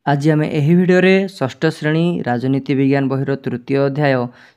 आज आम यह भिडियो षष्ठ श्रेणी राजनीति विज्ञान बहिर तृतीय अध्याय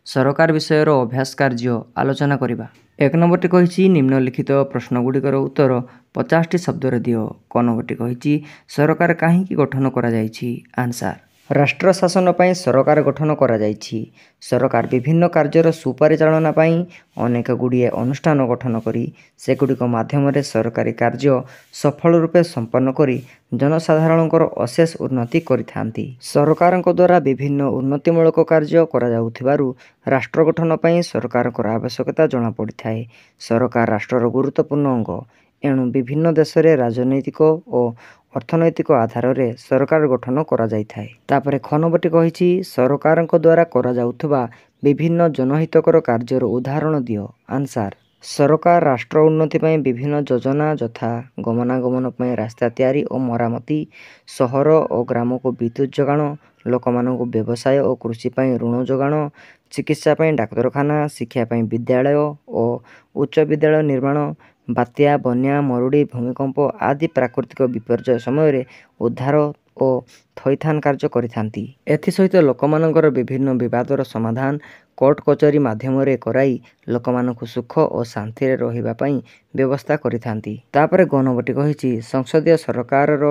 सरकार विषयर अभ्यास कार्य आलोचना करवा। एक नंबरटी कही निम्नलिखित प्रश्नगुड़िकर उत्तर 50टी शब्द दियो। क नंबरटी कही सरकार कहीं गठन करा जायछि। आंसर राष्ट्र शासन पर सरकार गठन करा जायछि। सरकार विभिन्न कार्यर सुपरिचालना पाई अनेक गुड़िए अनुष्ठान गठन करी सेगुड़िक माध्यम सरकारी कार्य सफल रूपे संपन्न करी जनसाधारणकर अशेष उन्नति करिथांती। सरकारक द्वारा विभिन्न उन्नतिमूलक कार्य करा जाउथिबारु राष्ट्र गठन पाई सरकारकर आवश्यकता जଣା पड़िथाए। सरकार राष्ट्रर गुरुत्वपूर्ण अंग। एणु विभिन्न देश में राजनैतिक और अर्थनैतिक आधार रे सरकार गठन करा जाइथाए। तापरे ख नंबरटी कहिछि सरकारक द्वारा करा जाउथबा विभिन्न जनहितकर कार्यर उदाहरण दियो। आंसर सरकार राष्ट्र उन्नति पाई विभिन्न योजना यथा गमनागमन पाई रास्ता तैयारी और मरामती, सहर और ग्राम को विद्युत जोगाण, लोकमानंकु व्यवसाय और कृषि पाई ऋण जोगाण, चिकित्सा पाई डाक्तरखाना, शिक्षा पाई विद्यालय और उच्च विद्यालय निर्माण, बात्या, बन्या, मरुड़ी, भूमिकंप आदि प्राकृतिक विपर्यय समय उद्धार और थैथान कार्य करिथांती। एथिसहित लोकमानंकर विभिन्न विवादर समाधान कोर्ट कचहरी माध्यम कराई लोकमानंकु सुख और शांति रे रहिबा पई व्यवस्था करिथांती। तापरे ग नंबरटी कहिछि संसदीय सरकारर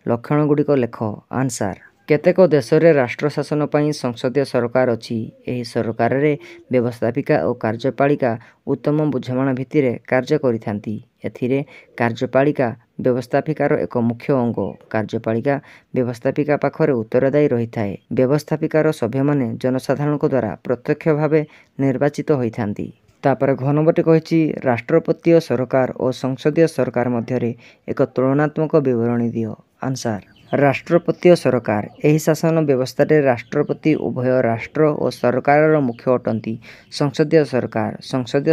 लक्षण गुड़िक लेख। आंसर केतेक देश रे राष्ट्र शासन पाई संसदीय सरकार अछि। एही सरकार रे व्यवस्थापिका और कार्यपालिका उत्तम बुझामणा भित्तिरे कार्य करिथांती। एथिरे कार्यपालिका व्यवस्थापिकार एक मुख्य अंग। कार्यपालिका व्यवस्थापिका पाखरे उत्तरदायी रही थाए। व्यवस्थापिकार सभ्य माने जनसाधारणक द्वारा प्रत्यक्ष भावे निर्वाचित होइथांती। तापर घ नंबरटी कहिछि राष्ट्रपतीय सरकार और संसदीय सरकार मध्यरे एक तुलनात्मक विवरणी दियो। आंसर राष्ट्रपतीय सरकार एही शासन व्यवस्था रे राष्ट्रपति उभय राष्ट्र और सरकार मुख्य अटंती। संसदीय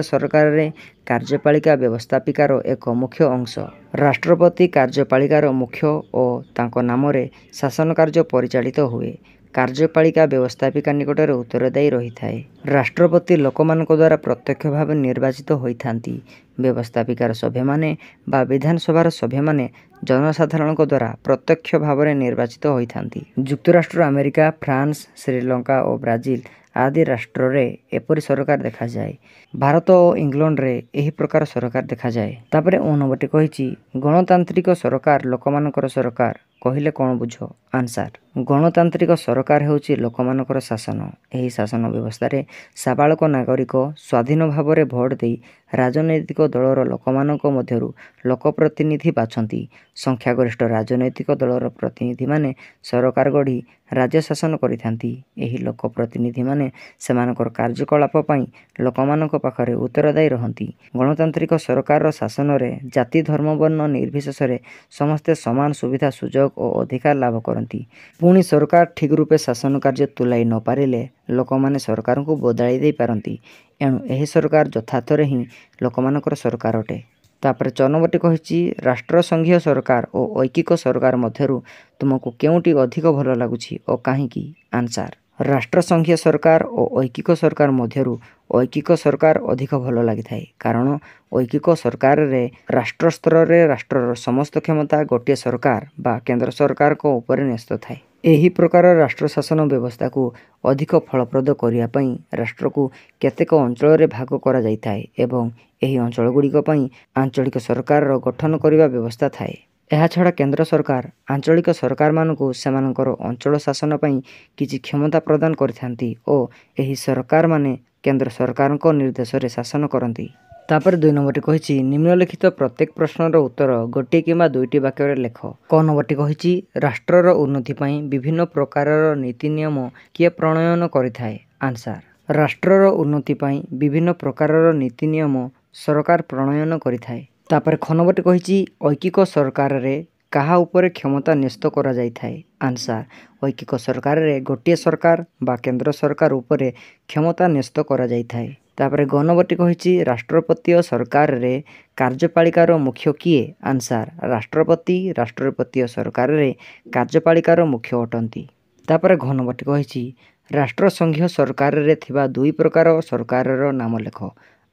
सरकार रे कार्यपालिका व्यवस्थापिकार एक मुख्य अंश। राष्ट्रपति कार्यपालिकार मुख्य और तांको नाम रे शासन कार्य परिचालित हुए। कार्यपालिका व्यवस्थापिका निकटरे उत्तरदायी रही थाए। राष्ट्रपति लोकमानक द्वारा प्रत्यक्ष भाव निर्वाचित होइथांती। व्यवस्थापिकार सभ्य माने बा विधानसभार सभ्य माने जनसाधारणक द्वारा प्रत्यक्ष भाव निर्वाचित होइथांती। युक्तराष्ट्र अमेरिका, फ्रांस, श्रीलंका और ब्राजिल आदि राष्ट्र रे एपरि सरकार देखा जाए। भारत और इंग्लैंड रे एही प्रकार सरकार देखा जाए। तापरे ओ नंबरटी कहिछि गणतांत्रिक सरकार लोकमानकर सरकार कहिले कौन बुझ। आंसर गणतांत्रिक सरकार हेउछि लोकमानकर शासन। एही शासन व्यवस्था रे साबालक नागरिक स्वाधीन भाव रे भोट देई राजनैतिक दलर लोकमानक मध्यरु लोकप्रतिनिधि बाछंती। संख्यागरिष्ठ राजनैतिक दलर प्रतिनिधि माने सरकार गढ़ी राज्य शासन करिथांती। एही लोकप्रतिनिधि माने सेमानकर कार्यकलाप पई लोकमानक पाखरे उत्तरदायी रहंती। गणतांत्रिक सरकार शासन रे जाति धर्म वर्ण निर्विशेष रे समस्ते समान सुविधा सुजोग और अधिकार लाभ करती। पुणी सरकार ठीक रूपे शासन कार्य तुलाई न पारिले लोकमाने सरकार को बदलाई दे पारंती। एणु एही सरकार यथार्थरे ही लोकमानकर सरकार अटे। तापर 4 नंबरटी कहिछि राष्ट्र संघीय सरकार और ऐकिक सरकार मध्यरु तुमको केउटी अधिक भल लागुछि और काहेकि। आंसर राष्ट्र संघीय सरकार और ऐकिक सरकार मध्यरु ऐकिक सरकार अधिक भल लागिथाए। कारण ऐकिक सरकार रे राष्ट्र स्तर रे राष्ट्रर समस्त क्षमता गोटे सरकार बा केंद्र सरकार को ऊपर न्यस्त थाए। एही प्रकार राष्ट्र शासन व्यवस्था को अधिक फलप्रद करिया पई राष्ट्र को केतेक अंचल रे भाग करा जाइथाए एवं एही अंचल गुड़िक पई आंचलिक सरकार गठन करिवा व्यवस्था थाए। एहा छड़ा केंद्र सरकार आंचलिक सरकार मानकु सेमानकर अंचल शासन पई किछि क्षमता प्रदान करिथांती और एही सरकार माने केंद्र सरकार को निर्देश रे शासन करंती। तापर 2 नंबरटी कहिछि निम्नलिखित प्रत्येक प्रश्नर उत्तर गोटे किंबा दुईटी वाक्य रे लेख। क नंबरटी कहिछि राष्ट्रर उन्नति पई विभिन्न प्रकारर नीति नियम किए प्रणयन करिथाए। आंसर राष्ट्रर उन्नति पई विभिन्न प्रकारर नीति नियम सरकार प्रणयन करिथाए। तापर ख नंबरटी कहिछि ऐकिक सरकार रे काहा ऊपर क्षमता न्यस्त करा जाइथाए। आंसर ऐकिक सरकार रे गोटे सरकार बा केंद्र सरकार ऊपर क्षमता न्यस्त करा जाइथाए। तापर ग नंबरटी कहिछि राष्ट्रपतीय सरकार रे कार्यपालिकार मुख्य किए। आंसर राष्ट्रपतीय सरकार रे कार्यपालिकार मुख्य अटंती। तापर घ नंबरटी कहिछि राष्ट्र संघीय सरकार रे थिबा दुई प्रकार सरकारर नाम लेख।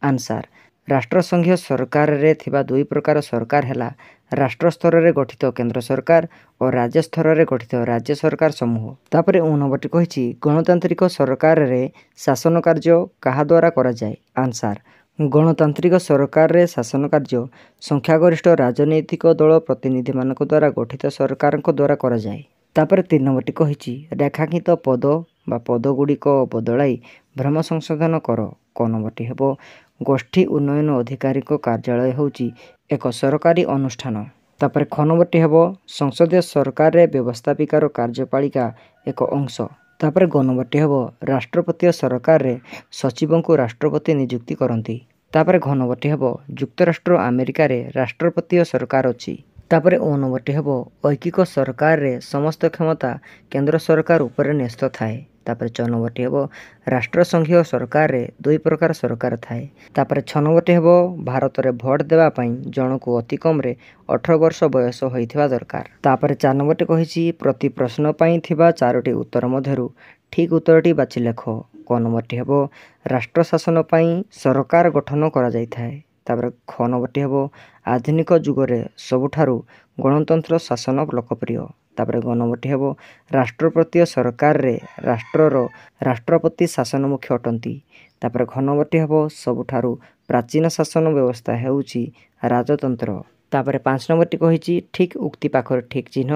आंसर ରାଷ୍ଟ୍ରସଂଘୀୟ ସରକାରରେ ଥିବା ଦୁଇ ପ୍ରକାର ସରକାର ହେଲା ରାଷ୍ଟ୍ର ସ୍ତରରେ ଗଠିତ କେନ୍ଦ୍ର ସରକାର ଓ ରାଜ୍ୟ ସ୍ତରରେ ଗଠିତ ରାଜ୍ୟ ସରକାର ସମୂହ। ତାପରେ 89ଟି କହିଛି ଗଣତାନ୍ତ୍ରିକ ସରକାରରେ ଶାସନ କାର୍ଯ୍ୟ କାହା ଦ୍ୱାରା କରାଯାଏ? ଆନ୍ସାର, ଗଣତାନ୍ତ୍ରିକ ସରକାରରେ ଶାସନ କାର୍ଯ୍ୟ ସଂଖ୍ୟାଗରିଷ୍ଠ ରାଜନୈତିକ ଦଳ ପ୍ରତିନିଧିମାନଙ୍କ ଦ୍ୱାରା ଗଠିତ ସରକାରଙ୍କ ଦ୍ୱାରା କରାଯାଏ। ତାପରେ 3 ନମ୍ବରଟି କହିଛି ରେଖାଙ୍କିତ ପଦ ବା ପଦଗୁଡ଼ିକ ବଦଳାଇ ଭ୍ରମ ସଂଶୋଧନ କର। କ ନମ୍ବରଟି ହେବ ଗୋଷ୍ଠୀ ଉନ୍ନୟନ ଅଧିକାରୀଙ୍କ କାର୍ଯ୍ୟାଳୟ ହେଉଛି ଏକ ସରକାରୀ ଅନୁଷ୍ଠାନ। ତାପରେ ଖ ନମ୍ବରଟି ହେବ ସଂସଦୀୟ ସରକାରରେ ବ୍ୟବସ୍ଥାପିକାର କାର୍ଯ୍ୟପାଳିକା ଏକ ଅଂଶ। ତାପରେ ଗ ନମ୍ବରଟି ହେବ ରାଷ୍ଟ୍ରପତୀୟ ସରକାରରେ ସଚିବଙ୍କୁ ରାଷ୍ଟ୍ରପତି ନିଯୁକ୍ତି କରନ୍ତି। ତାପରେ ଘ ନମ୍ବରଟି ହେବ ଯୁକ୍ତରାଷ୍ଟ୍ର ଆମେରିକାରେ ରାଷ୍ଟ୍ରପତୀୟ ସରକାର ଅଛି। ତାପରେ ଓ ନମ୍ବରଟି ହେବ ଐକିକ ସରକାରରେ ସମସ୍ତ କ୍ଷମତା କେନ୍ଦ୍ର ସରକାର ଉପରେ ନ୍ୟସ୍ତ ଥାଏ। ତାପରେ ଛ ନମ୍ବରଟି ହେବ ରାଷ୍ଟ୍ରସଂଘୀୟ ସରକାରରେ ଦୁଇ ପ୍ରକାର ସରକାର ଥାଏ। ତାପରେ ଛ ନମ୍ବରଟି ହେବ ଭାରତରେ ଭୋଟ ଦେବା ପାଇଁ ଜଣକୁ ଅତି କମରେ 18 ବର୍ଷ ବୟସ ହୋଇଥିବା ଦରକାର। ତାପରେ 4 ନମ୍ବରଟି କହିଛି ପ୍ରତି ପ୍ରଶ୍ନ ପାଇଁ ଥିବା 4ଟି ଉତ୍ତର ମଧ୍ୟରୁ ଠିକ୍ ଉତ୍ତରଟି ବାଛି ଲେଖ। କ ନମ୍ବରଟି ହେବ ରାଷ୍ଟ୍ର ଶାସନ ପାଇଁ ସରକାର ଗଠନ କରାଯାଇଥାଏ। ତାପରେ ଖ ନମ୍ବରଟି ହେବ ଆଧୁନିକ ଯୁଗରେ ସବୁଠାରୁ ଗଣତନ୍ତ୍ର ଶାସନ ଲୋକପ୍ରିୟ। ତାପରେ ଗ ନମ୍ବରଟି ହେବ ରାଷ୍ଟ୍ରପତୀୟ ସରକାରରେ ରାଷ୍ଟ୍ରର ରାଷ୍ଟ୍ରପତି ଶାସନ ମୁଖ୍ୟ ଅଟନ୍ତି। ତାପରେ ଘ ନମ୍ବରଟି ହେବ ସବୁଠାରୁ ପ୍ରାଚୀନ ଶାସନ ବ୍ୟବସ୍ଥା ହେଉଛି ରାଜତନ୍ତ୍ର। ତାପରେ 5 ନମ୍ବରଟି କହିଛି ଠିକ୍ ଉକ୍ତି ପାଖରେ ଠିକ୍ ଚିହ୍ନ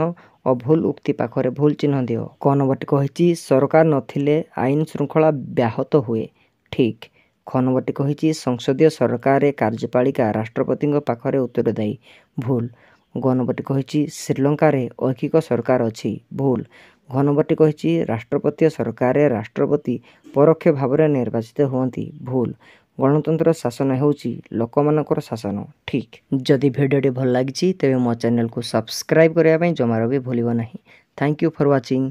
ଓ ଭୁଲ ଉକ୍ତି ପାଖରେ ଭୁଲ ଚିହ୍ନ ଦିଅ। କ ନମ୍ବରଟି କହିଛି ସରକାର ନଥିଲେ ଆଇନ ଶୃଙ୍ଖଳା ବ୍ୟାହତ ହୁଏ। ଠିକ୍। ଖ ନମ୍ବରଟି କହିଛି ସଂସଦୀୟ ସରକାରରେ କାର୍ଯ୍ୟପାଳିକା ରାଷ୍ଟ୍ରପତିଙ୍କ ପାଖରେ ଉତ୍ତରଦାୟୀ। ଭୁଲ। ଗ ନମ୍ବରଟି କହିଛି ଶ୍ରୀଲଙ୍କାରେ ଐକିକ ସରକାର ଅଛି। ଭୁଲ। ଘ ନମ୍ବରଟି କହିଛି ରାଷ୍ଟ୍ରପତୀୟ ସରକାରରେ ରାଷ୍ଟ୍ରପତି ପରୋକ୍ଷ ଭାବରେ ନିର୍ବାଚିତ ହୁଅନ୍ତି। ଭୁଲ। ଗଣତନ୍ତ୍ର ଶାସନ ହେଉଛି ଲୋକମାନଙ୍କର ଶାସନ। ଠିକ୍। ଯଦି ଭିଡ଼ିଓଟି ଭଲ ଲାଗିଛି ତେବେ ମୋ ଚ୍ୟାନେଲକୁ ସବସ୍କ୍ରାଇବ୍ କରିବା ପାଇଁ ଜମାରୁ ବି ଭୁଲିବ ନାହିଁ। Thank you for watching.